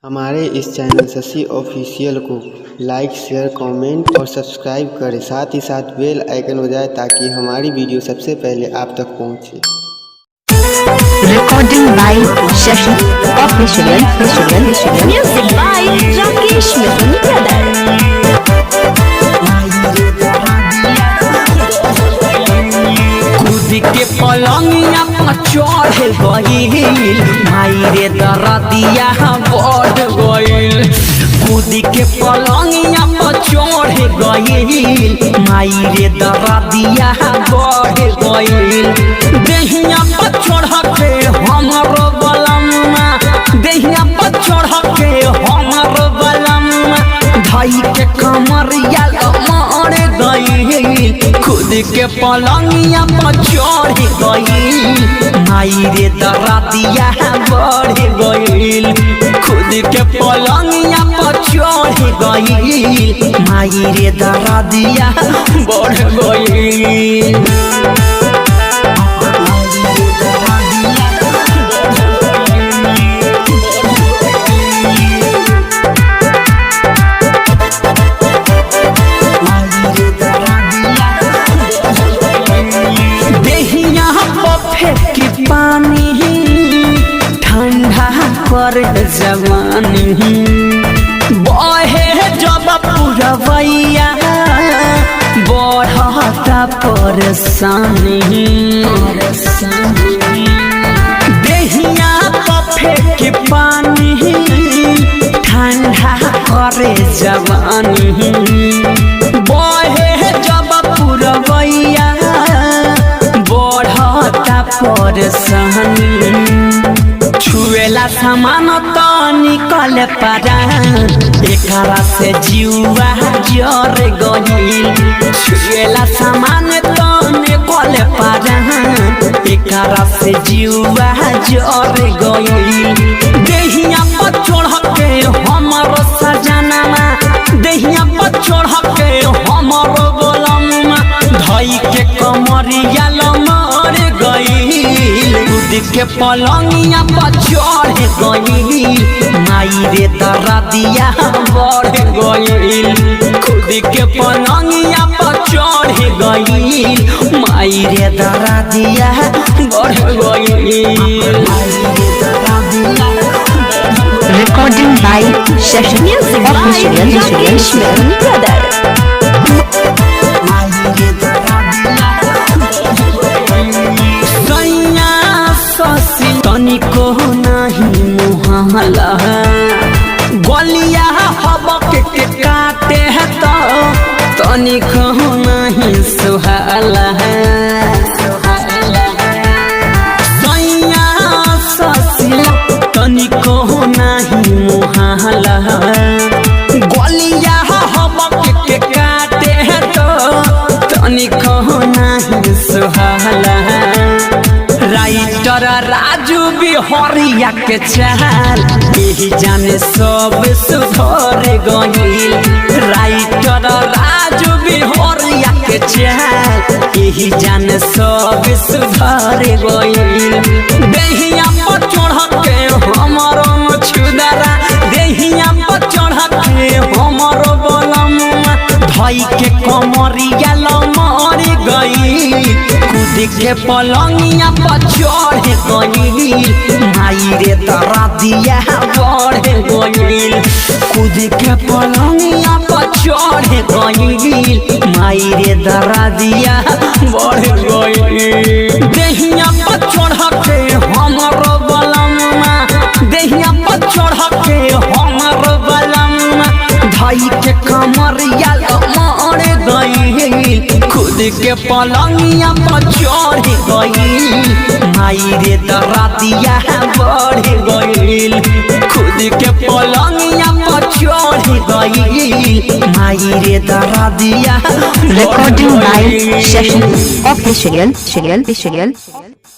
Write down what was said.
हमारे इस चैनल शशि ऑफिशियल को लाइक, share, comment और सब्सक्राइब करें। साथ ही साथ बेल आइकन बजाएं ताकि हमारी वीडियो सबसे पहले आप तक पहुंचे। Recording by Shashi Official. Music by Rakesh Mithun Brother. कूद के पलंगिया पर चढ़ गईल, माई रे दरदिया बढ़ गईल। कूद के पलंगिया पर चढ़ गईल, माई रे दरदिया बढ़ गईल। देहिया पर चढ़ के हमरो बलम्मा, देहिया पर चढ़ के हमरो बलम्मा, धाई के कमरिया मर गईल। खुद के पलंगिया पर चढ़ गईल, माई रे दरदिया बढ़ गईल। खुद के पलंगिया पर चढ़ गईल, माई रे दरदिया बढ़ गईल। ठंडा कर जवानी बहे जब पुरवैया, बढ़ता परेशानी। देहिया पे के पानी ठंडा करे जवानी, बहे जब पुरवैया, बढ़ता परेशानी। छुएला सामान तो निकल पारा, एकरा से जीवा जर गईल। छुएला सामान तो निकल पारा, एकरा से जीवा जर गईल। देहिया पर चढ़ के हमरो सजनमा, देहिया पर चढ़ के हमरो गोलमा, धई के कमरिया मर गईल। कूद के पलंगिया पर चढ़ गईल, माई रे दरदिया बढ़ गईल। कूद के पलंगिया पर चढ़ गईल, माई रे दरदिया बढ़ गईल। Recording by Shashi Official. Rakesh Mithun Brother. तनिको नहीं मुहाला, गलिया हबक के काटे है तो तनिको नहीं सुहाला। तनिको नहीं मुहाला, गलिया हबक के काटे है तो तनिको नहीं सुहाला। राइटर राजू बिहारिया के चाल, यही जाने सब सुधर गईल। राइटर राजू बिहारिया के चाल, यही जाने सब सुधर गईल। देहिया पर चढ़ के हमरो मछुदरा, देहिया पर चढ़ के हमरो बलम्मा, धई के कमरिया मर गईल। कूद के पलंगिया पर चढ़ गईल, माई रे दरदिया बढ़ गईल। कूद के पलंगिया पर चढ़ गईल, माई रे दरदिया बढ़ गईल। देहिया पर चढ़ के हमरो बलम्मा, देहिया पर चढ़ के हमरो बलम्मा, धई के कमरिया मर गईल। खुद के पलंगिया पर चढ़ गईल, माई रे दरदिया बढ़ गईल। खुद के पलंगिया पर चढ़ गईल, माई रे दरदिया। Recording by Shashi Official.